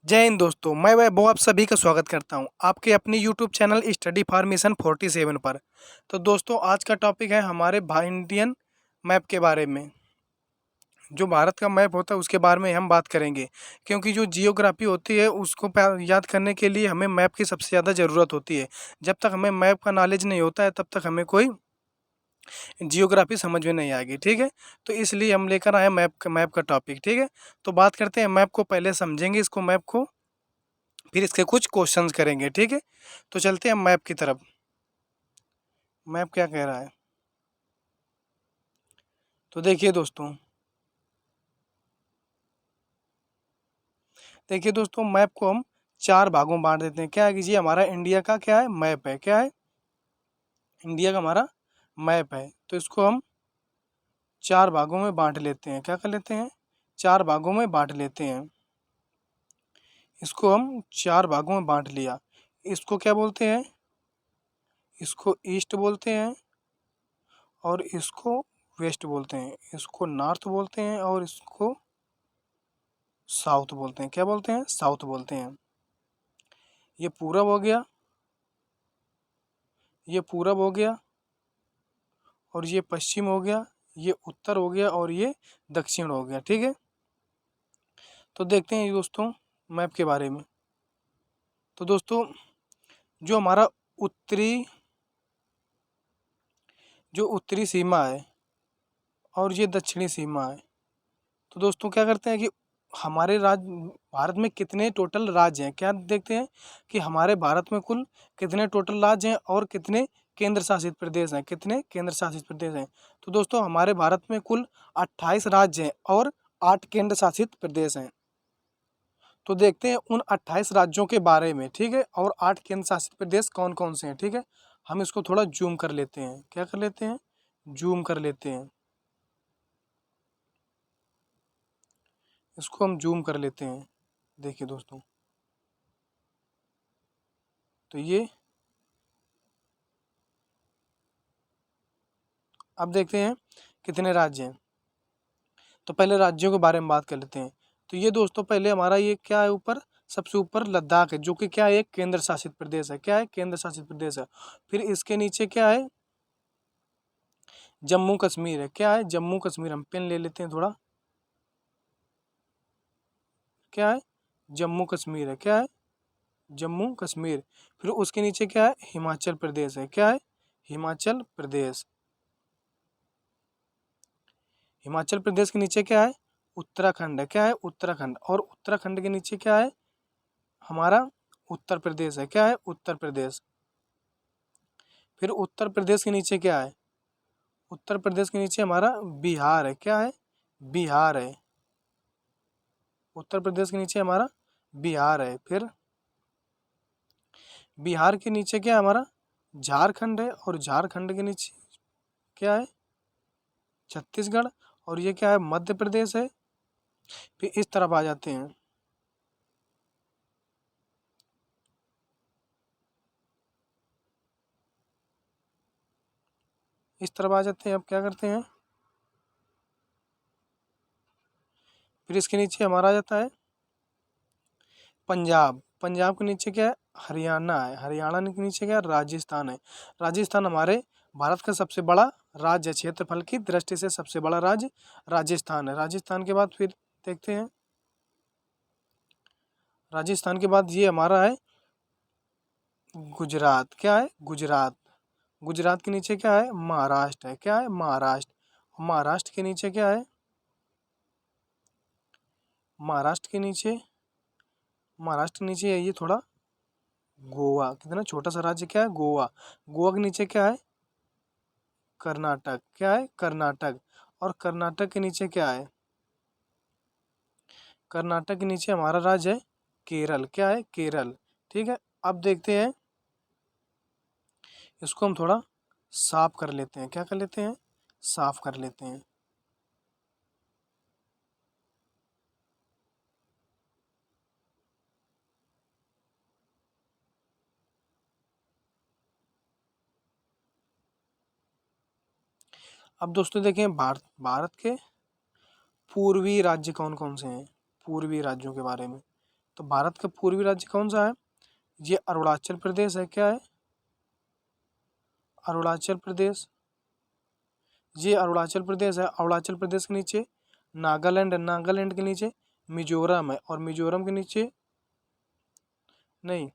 जय हिंद दोस्तों, मैं वैभव आप सभी का स्वागत करता हूं आपके अपनी यूट्यूब चैनल स्टडी फॉर्मेशन 47 पर। तो दोस्तों आज का टॉपिक है हमारे इंडियन मैप के बारे में। जो भारत का मैप होता है उसके बारे में हम बात करेंगे, क्योंकि जो जियोग्राफी होती है उसको याद करने के लिए हमें मैप की सबसे ज़्यादा ज़रूरत होती है। जब तक हमें मैप का नॉलेज नहीं होता है तब तक हमें कोई जियोग्राफी समझ में नहीं आएगी, ठीक है। तो इसलिए हम लेकर आए मैप का टॉपिक, ठीक है। तो बात करते हैं मैप को, पहले समझेंगे इसको मैप को, फिर इसके कुछ क्वेश्चंस करेंगे, ठीक है। तो चलते हैं मैप की तरफ। मैप क्या कह रहा है, तो देखिए दोस्तों मैप को हम चार भागों में बांट देते हैं। क्या है कि जी हमारा इंडिया का क्या है, मैप है। क्या है, इंडिया का हमारा मैप है। तो इसको हम चार भागों में बांट लेते हैं। क्या कर लेते हैं, चार भागों में बांट लेते हैं। इसको हम चार भागों में बांट लिया। इसको क्या बोलते हैं, इसको ईस्ट बोलते हैं, और इसको वेस्ट बोलते हैं, इसको नॉर्थ बोलते हैं, और इसको साउथ बोलते हैं। क्या बोलते हैं, साउथ बोलते हैं। ये पूरब हो गया, ये पूरब हो गया, और ये पश्चिम हो गया, ये उत्तर हो गया, और ये दक्षिण हो गया, ठीक है। तो देखते हैं दोस्तों मैप के बारे में। तो दोस्तों जो हमारा उत्तरी जो उत्तरी सीमा है और ये दक्षिणी सीमा है, तो दोस्तों क्या करते हैं कि हमारे भारत में कितने टोटल राज्य हैं, क्या देखते हैं कि हमारे भारत में कुल कितने टोटल राज्य हैं और कितने केंद्र शासित प्रदेश हैं, कितने केंद्र शासित प्रदेश हैं। तो दोस्तों हमारे भारत में कुल 28 राज्य हैं और 8 केंद्र शासित प्रदेश हैं। तो देखते हैं उन 28 राज्यों के बारे में, ठीक है, और 8 केंद्र शासित प्रदेश कौन कौन से हैं, ठीक है। हम इसको थोड़ा जूम कर लेते हैं। क्या कर लेते हैं, जूम कर लेते हैं। इसको हम जूम कर लेते हैं। देखिए दोस्तों, तो ये अब देखते हैं कितने राज्य हैं। तो पहले राज्यों के बारे में बात कर लेते हैं। तो ये दोस्तों पहले हमारा ये क्या है, ऊपर सबसे ऊपर लद्दाख है, जो कि क्या है, एक केंद्र शासित प्रदेश है। क्या है, केंद्र शासित प्रदेश है। फिर इसके नीचे क्या है, जम्मू कश्मीर है। क्या है, जम्मू कश्मीर। हम पेन ले लेते हैं थोड़ा। क्या है, जम्मू कश्मीर है। क्या है, जम्मू कश्मीर। फिर उसके नीचे क्या है, हिमाचल प्रदेश है। क्या है, हिमाचल प्रदेश। हिमाचल प्रदेश के नीचे क्या है, उत्तराखंड है। क्या है, उत्तराखंड। और उत्तराखंड के नीचे क्या है, हमारा उत्तर प्रदेश है। क्या है, उत्तर प्रदेश। फिर उत्तर प्रदेश के नीचे क्या है, उत्तर प्रदेश के नीचे हमारा बिहार है। क्या है, बिहार है। उत्तर प्रदेश के नीचे हमारा बिहार है। फिर बिहार के नीचे क्या है, हमारा झारखंड है। और झारखंड के नीचे क्या है, छत्तीसगढ़। और ये क्या है, मध्य प्रदेश है। फिर इस तरफ आ जाते हैं, इस तरफ आ जाते हैं। अब क्या करते हैं, फिर इसके नीचे हमारा आ जाता है पंजाब। पंजाब के नीचे क्या है, हरियाणा है। हरियाणा के नीचे क्या है, राजस्थान है। राजस्थान हमारे भारत का सबसे बड़ा राज्य है, क्षेत्रफल की दृष्टि से सबसे बड़ा राज्य राजस्थान है। राजस्थान के बाद फिर देखते हैं, राजस्थान के बाद ये हमारा है गुजरात। क्या है, गुजरात। गुजरात के नीचे क्या है, महाराष्ट्र है। क्या है, महाराष्ट्र। महाराष्ट्र के नीचे क्या है, महाराष्ट्र के नीचे महाराष्ट्र के नीचे है ये थोड़ा गोवा। कितना छोटा सा राज्य, क्या है, गोवा। गोवा के नीचे क्या है, कर्नाटक। क्या है, कर्नाटक। और कर्नाटक के नीचे क्या है, कर्नाटक के नीचे हमारा राज्य है केरल। क्या है, केरल। ठीक है, अब देखते हैं, इसको हम थोड़ा साफ कर लेते हैं। क्या कर लेते हैं, साफ कर लेते हैं। अब दोस्तों देखें, भारत भारत के पूर्वी राज्य कौन कौन से हैं, पूर्वी राज्यों के बारे में। तो भारत का पूर्वी राज्य कौन सा है? ये अरुणाचल प्रदेश है। क्या है? अरुणाचल प्रदेश। ये अरुणाचल प्रदेश है। अरुणाचल प्रदेश के नीचे नागालैंड है। नागालैंड के नीचे मिजोरम है। और मिजोरम के नीचे नहीं,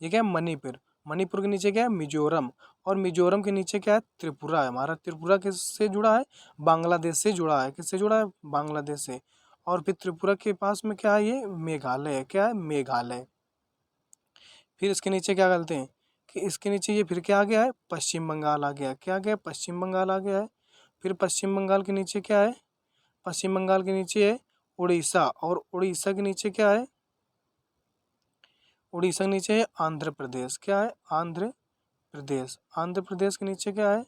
ये क्या है? मणिपुर। मणिपुर के नीचे क्या है? मिजोरम। और मिजोरम के नीचे क्या है? त्रिपुरा है। हमारा त्रिपुरा किससे जुड़ा है? बांग्लादेश से जुड़ा है। किससे जुड़ा है? बांग्लादेश से। और फिर त्रिपुरा के पास में क्या है? ये मेघालय है। क्या है? मेघालय। फिर इसके नीचे क्या करते हैं कि इसके नीचे ये फिर क्या आ गया है? पश्चिम बंगाल आ गया। क्या आ गया? पश्चिम बंगाल आ गया है। फिर पश्चिम बंगाल के नीचे क्या है? पश्चिम बंगाल के नीचे है उड़ीसा। और उड़ीसा के नीचे क्या है? उड़ीसा के नीचे है आंध्र प्रदेश। क्या है? आंध्र प्रदेश। आंध्र प्रदेश के नीचे क्या है?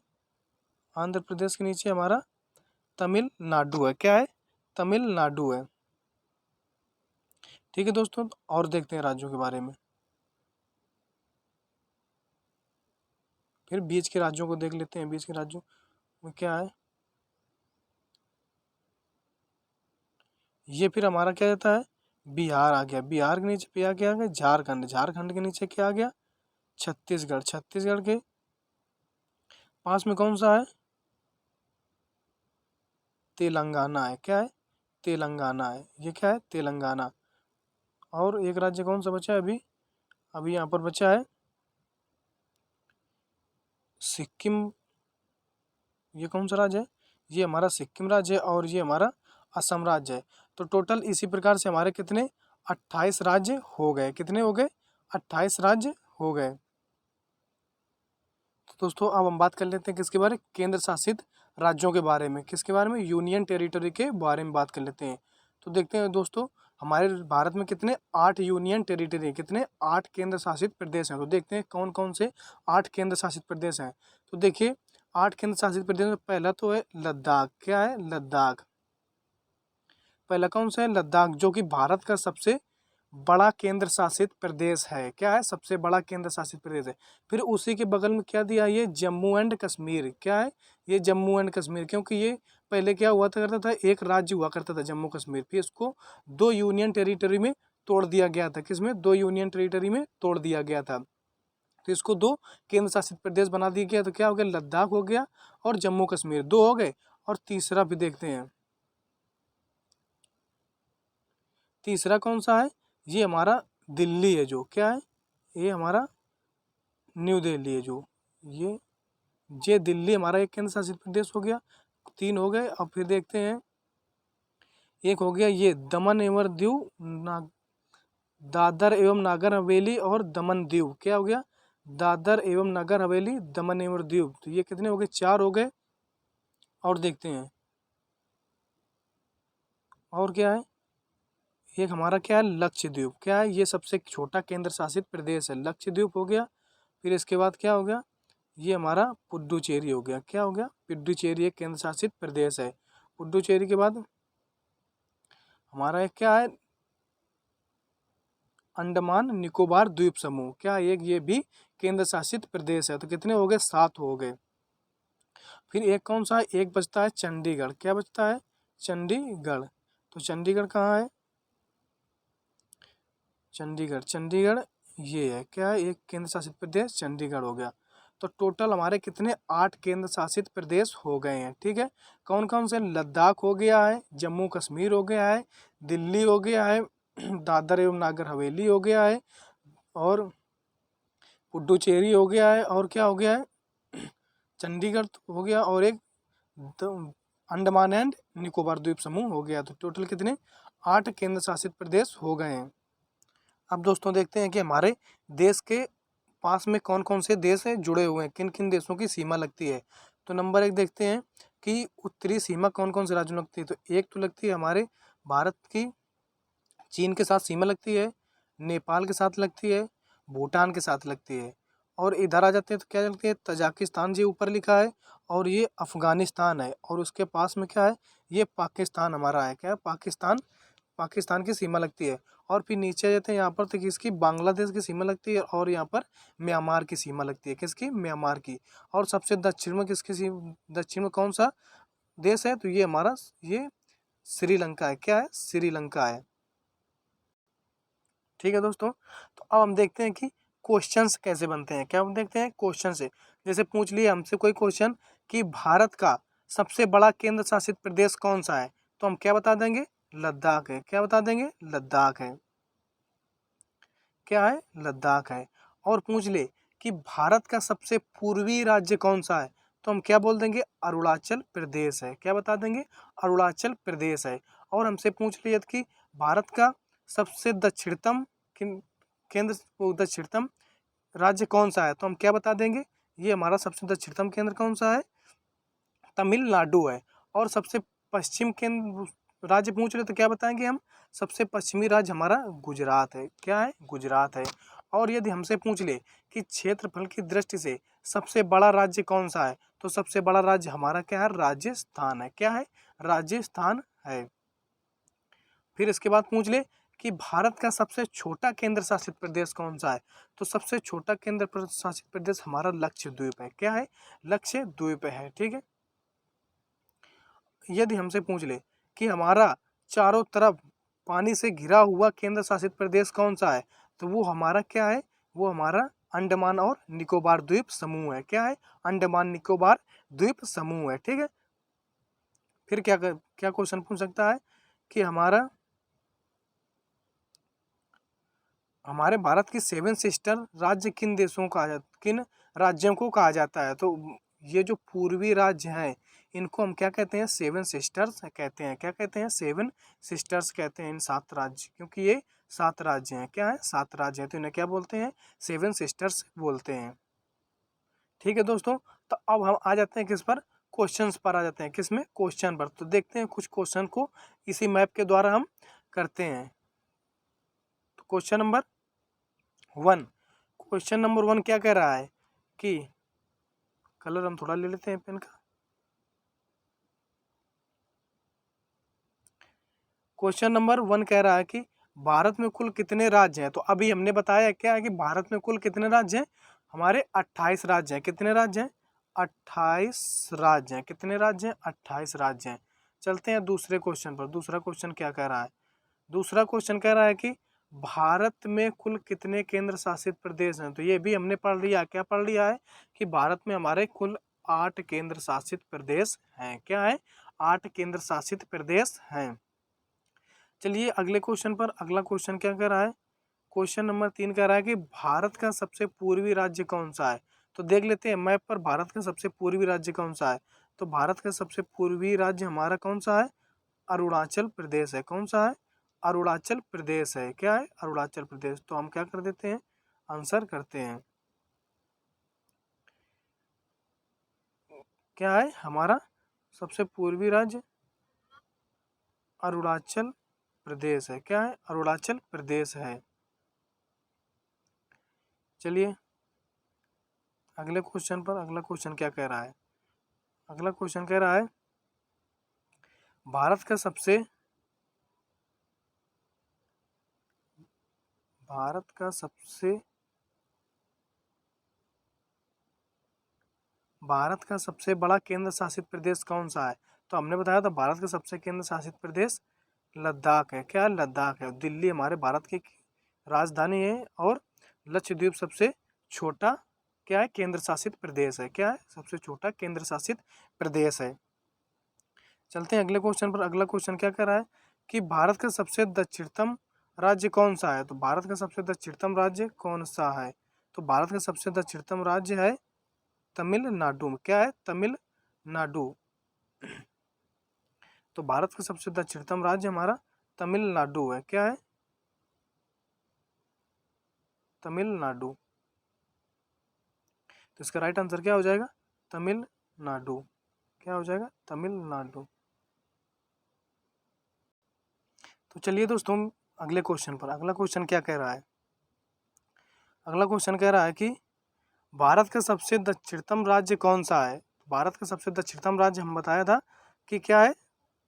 आंध्र प्रदेश के नीचे हमारा तमिलनाडु है। क्या है? तमिलनाडु है। ठीक है दोस्तों, और देखते हैं राज्यों के बारे में। फिर बीच के राज्यों को देख लेते हैं। बीच के राज्यों में क्या है? ये फिर हमारा क्या रहता है? बिहार आ गया। बिहार के नीचे क्या आ गया? झारखंड। झारखंड के नीचे क्या आ गया? छत्तीसगढ़। छत्तीसगढ़ के पास में कौन सा है? तेलंगाना है। क्या है? तेलंगाना है। ये क्या है? तेलंगाना। और एक राज्य कौन सा बचा है अभी? अभी यहाँ पर बचा है सिक्किम। ये कौन सा राज्य है? ये हमारा सिक्किम राज्य है। और ये हमारा असम राज्य है। तो टोटल इसी प्रकार से हमारे कितने? 28 राज्य हो गए। कितने हो गए? 28 राज्य हो गए। तो दोस्तों अब हम बात कर लेते हैं किसके बारे? केंद्र शासित राज्यों के बारे में। किसके बारे में? यूनियन टेरिटरी के बारे में बात कर लेते हैं। तो देखते हैं दोस्तों, हमारे भारत में कितने? 8 यूनियन टेरिटरी हैं। कितने? 8 केंद्र शासित प्रदेश हैं। तो देखते हैं कौन कौन से 8 केंद्र शासित प्रदेश हैं। तो देखिए, 8 केंद्र शासित प्रदेश में पहला तो है लद्दाख। क्या है? लद्दाख। पहला कौन सा है? लद्दाख, जो कि भारत का सबसे बड़ा केंद्र शासित प्रदेश है। क्या है? सबसे बड़ा केंद्र शासित प्रदेश है। फिर उसी के बगल में क्या दिया? ये जम्मू एंड कश्मीर। क्या है? ये जम्मू एंड कश्मीर, क्योंकि ये पहले क्या हुआ करता था? एक राज्य हुआ करता था जम्मू कश्मीर। फिर इसको 2 यूनियन टेरिटरी में तोड़ दिया गया था। किसमें? 2 यूनियन टेरिटरी में तोड़ दिया गया था। तो इसको 2 केंद्र शासित प्रदेश बना दिया गया। तो क्या हो गया? लद्दाख हो गया और जम्मू कश्मीर, 2 हो गए। और तीसरा भी देखते हैं, तीसरा कौन सा है? ये हमारा दिल्ली है। जो क्या है? ये हमारा न्यू दिल्ली है। जो ये ये दिल्ली हमारा एक केंद्र शासित प्रदेश हो गया। 3 हो गए। अब फिर देखते हैं, एक हो गया ये दमन एवं दीव, दादर एवं नागर हवेली और दमन दीव। क्या हो गया? दादर एवं नगर हवेली, दमन एवं दीव। तो ये कितने हो गए? 4 हो गए। और देखते हैं, और क्या है? एक हमारा क्या है? लक्षद्वीप। क्या है? ये सबसे छोटा केंद्र शासित प्रदेश है। लक्षद्वीप हो गया। फिर इसके बाद क्या हो गया? ये हमारा पुडुचेरी हो गया। क्या हो गया? पुडुचेरी एक केंद्र शासित प्रदेश है। पुडुचेरी के बाद हमारा एक क्या है? अंडमान निकोबार द्वीप समूह। क्या एक ये भी केंद्र शासित प्रदेश है। तो कितने हो गए? 7 हो गए। फिर एक कौन सा है? एक बचता है चंडीगढ़। क्या बचता है? चंडीगढ़। तो चंडीगढ़ कहाँ है? चंडीगढ़। चंडीगढ़ ये है। क्या है? एक केंद्र शासित प्रदेश चंडीगढ़ हो गया। तो टोटल हमारे कितने? 8 केंद्र शासित प्रदेश हो गए हैं। ठीक है, कौन कौन से? लद्दाख हो गया है, जम्मू कश्मीर हो गया है, दिल्ली हो गया है, दादर एवं नागर हवेली हो गया है, और पुडुचेरी हो गया है, और क्या हो गया है? चंडीगढ़ हो गया, और एक अंडमान एंड निकोबार द्वीप समूह हो गया। तो टोटल कितने? 8 केंद्र शासित प्रदेश हो गए हैं। अब दोस्तों देखते हैं कि हमारे देश के पास में कौन कौन से देश है जुड़े हुए हैं, किन किन देशों की सीमा लगती है। तो नंबर 1 देखते हैं कि उत्तरी सीमा कौन कौन से राज्यों में लगती है। तो एक तो लगती है हमारे भारत की चीन के साथ सीमा लगती है, नेपाल के साथ लगती है, भूटान के साथ लगती है, और इधर आ जाते हैं तो क्या लगती है? तजाकिस्तान जी ऊपर लिखा है, और ये अफगानिस्तान है, और उसके पास में क्या है? ये पाकिस्तान हमारा है। क्या है? पाकिस्तान। पाकिस्तान की सीमा लगती है। और फिर नीचे आ जाते हैं, यहाँ पर तो किसकी? बांग्लादेश की सीमा लगती है, और यहाँ पर म्यांमार की सीमा लगती है। किसकी? म्यांमार की। और सबसे दक्षिण में किसकी दक्षिण में कौन सा देश है? तो ये हमारा ये श्रीलंका है। क्या है? श्रीलंका है। ठीक है दोस्तों। तो अब हम देखते हैं कि क्वेश्चंस कैसे बनते हैं। क्या हम देखते हैं क्वेश्चन से, जैसे पूछ लिया हमसे कोई क्वेश्चन कि भारत का सबसे बड़ा केंद्र शासित प्रदेश कौन सा है, तो हम क्या बता देंगे, लद्दाख है। क्या बता देंगे, लद्दाख है। क्या है, लद्दाख है। और पूछ ले कि भारत का सबसे पूर्वी राज्य कौन सा है, तो हम क्या बोल देंगे, अरुणाचल प्रदेश है। क्या बता देंगे, अरुणाचल प्रदेश है। और हमसे पूछ लिया कि भारत का सबसे दक्षिणतम केंद्र दक्षिणतम राज्य कौन सा है, तो हम क्या बता देंगे, ये हमारा सबसे दक्षिणतम केंद्र कौन सा है, तमिलनाडु है। और सबसे पश्चिम केंद्र राज्य पूछ रहे तो क्या बताएंगे हम, सबसे पश्चिमी राज्य हमारा गुजरात है। क्या है, गुजरात है। और यदि हमसे पूछ ले कि क्षेत्रफल की दृष्टि से सबसे बड़ा राज्य कौन सा है, तो सबसे बड़ा राज्य हमारा क्या है, राजस्थान है। क्या है, राजस्थान है। फिर इसके बाद पूछ ले कि भारत का सबसे छोटा केंद्र शासित प्रदेश कौन सा है, तो सबसे छोटा केंद्र शासित प्रदेश हमारा लक्षद्वीप है। क्या है, लक्षद्वीप है। ठीक है। यदि हमसे पूछ ले कि हमारा चारों तरफ पानी से घिरा हुआ केंद्र शासित प्रदेश कौन सा है, तो वो हमारा क्या है, वो हमारा अंडमान और निकोबार द्वीप समूह है। क्या है, अंडमान निकोबार द्वीप समूह है। ठीक है। फिर क्या क्या क्वेश्चन पूछ सकता है कि हमारे भारत की सेवन सिस्टर राज्य किन देशों का किन राज्यों को कहा जाता है, तो ये जो पूर्वी राज्य हैं इनको हम क्या कहते हैं, सेवन सिस्टर्स कहते हैं। क्या कहते हैं, सेवन सिस्टर्स कहते हैं इन 7 राज्य, क्योंकि ये 7 राज्य हैं। क्या है, 7 राज्य हैं, तो इन्हें क्या बोलते हैं, सेवन सिस्टर्स बोलते हैं। ठीक है दोस्तों। तो अब हम आ जाते हैं किस पर, क्वेश्चंस पर आ जाते हैं। किस में, क्वेश्चन पर। तो देखते हैं कुछ क्वेश्चन को इसी मैप के द्वारा हम करते हैं। तो क्वेश्चन नंबर 1, क्वेश्चन नंबर 1 क्या कह रहा है कि, कलर हम थोड़ा ले लेते हैं पेन का। क्वेश्चन नंबर 1 कह रहा है कि भारत में कुल कितने राज्य हैं, तो अभी हमने बताया क्या है कि भारत में कुल कितने राज्य हैं, हमारे 28 राज्य हैं। कितने राज्य हैं, 28 राज्य हैं। कितने राज्य हैं, 28 राज्य हैं। चलते हैं दूसरे क्वेश्चन पर। दूसरा क्वेश्चन क्या कह रहा है, दूसरा क्वेश्चन कह रहा है कि भारत में कुल कितने केंद्र शासित प्रदेश हैं, तो ये भी हमने पढ़ लिया। क्या पढ़ लिया है कि भारत में हमारे कुल 8 केंद्र शासित प्रदेश हैं। क्या है, 8 केंद्र शासित प्रदेश हैं। चलिए अगले क्वेश्चन पर। अगला क्वेश्चन क्या कह रहा है, क्वेश्चन नंबर 3 कह रहा है कि भारत का सबसे पूर्वी राज्य कौन सा है, तो देख लेते हैं मैप पर भारत का सबसे पूर्वी राज्य कौन सा है। तो भारत का सबसे पूर्वी राज्य हमारा कौन सा है, अरुणाचल प्रदेश है। कौन सा है, अरुणाचल प्रदेश है। क्या है, अरुणाचल प्रदेश। तो हम क्या कर देते हैं, आंसर करते हैं। क्या है, हमारा सबसे पूर्वी राज्य अरुणाचल प्रदेश है। क्या है, अरुणाचल प्रदेश है। चलिए अगले क्वेश्चन पर। अगला क्वेश्चन क्या कह रहा है, अगला क्वेश्चन कह रहा है भारत का सबसे भारत का सबसे भारत का सबसे बड़ा केंद्र शासित प्रदेश कौन सा है, तो हमने बताया था भारत का सबसे केंद्र शासित प्रदेश लद्दाख है। क्या है, लद्दाख है। दिल्ली हमारे भारत की राजधानी है। और लक्षद्वीप सबसे छोटा क्या है, केंद्र शासित प्रदेश है। क्या है, सबसे छोटा केंद्र शासित प्रदेश है। चलते हैं अगले क्वेश्चन पर। अगला क्वेश्चन क्या कह रहा है कि भारत का सबसे दक्षिणतम राज्य कौन सा है, तो भारत का सबसे दक्षिणतम राज्य कौन सा है, तो भारत का सबसे दक्षिणतम राज्य है तमिलनाडु। क्या है, तमिलनाडु। तो भारत का सबसे दक्षिणतम राज्य हमारा तमिलनाडु है। क्या है, तमिलनाडु। तो इसका राइट आंसर क्या हो जाएगा, तमिलनाडु। क्या हो जाएगा, तमिलनाडु। तो चलिए दोस्तों अगले क्वेश्चन पर। अगला क्वेश्चन क्या कह रहा है, अगला क्वेश्चन कह रहा है कि भारत का सबसे दक्षिणतम राज्य कौन सा है। भारत का सबसे दक्षिणतम राज्य हम बताया था कि क्या है,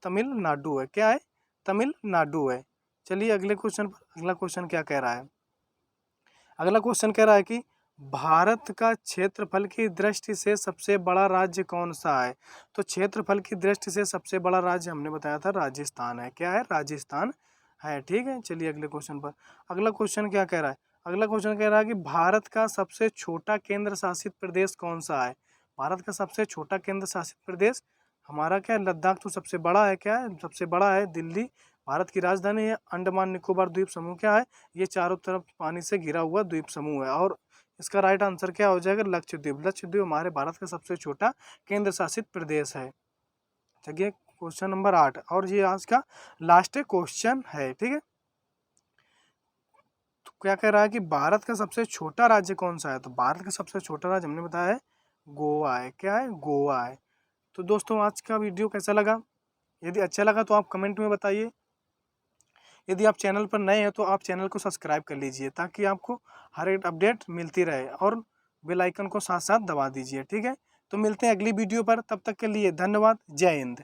तमिलनाडु है। क्या है, तमिलनाडु है। चलिए अगले क्वेश्चन पर। अगला क्वेश्चन क्या कह रहा है, अगला क्वेश्चन कह रहा है कि भारत का क्षेत्रफल की दृष्टि से सबसे बड़ा राज्य कौन सा है, तो क्षेत्रफल की दृष्टि से सबसे बड़ा राज्य हमने बताया था राजस्थान है। क्या है, राजस्थान है। ठीक है, चलिए अगले क्वेश्चन पर। अगला क्वेश्चन क्या कह रहा है? अगला क्वेश्चन कह रहा है कि भारत का सबसे छोटा केंद्र शासित प्रदेश कौन सा है? भारत का सबसे छोटा केंद्र शासित प्रदेश हमारा क्या है? लद्दाख तो सबसे बड़ा है, क्या है? सबसे बड़ा है दिल्ली। भारत की राजधानी है अंडमान निकोबार द्वीप समूह, क्या है? ये चारों तरफ पानी से घिरा हुआ द्वीप समूह है। और इसका राइट आंसर क्या हो जाएगा? लक्षद्वीप। लक्षद्वीप हमारे भारत का सबसे छोटा केंद्र शासित प्रदेश है। चलिए क्वेश्चन नंबर 8, और ये आज का लास्ट क्वेश्चन है। ठीक है, तो क्या कह रहा है कि भारत का सबसे छोटा राज्य कौन सा है? तो भारत का सबसे छोटा राज्य हमने बताया है गोवा है। क्या है? गोवा है। तो दोस्तों आज का वीडियो कैसा लगा? यदि अच्छा लगा तो आप कमेंट में बताइए। यदि आप चैनल पर नए हैं तो आप चैनल को सब्सक्राइब कर लीजिए ताकि आपको हर एक अपडेट मिलती रहे, और बेल आइकन को साथ साथ दबा दीजिए। ठीक है, तो मिलते हैं अगली वीडियो पर, तब तक के लिए धन्यवाद। जय हिंद।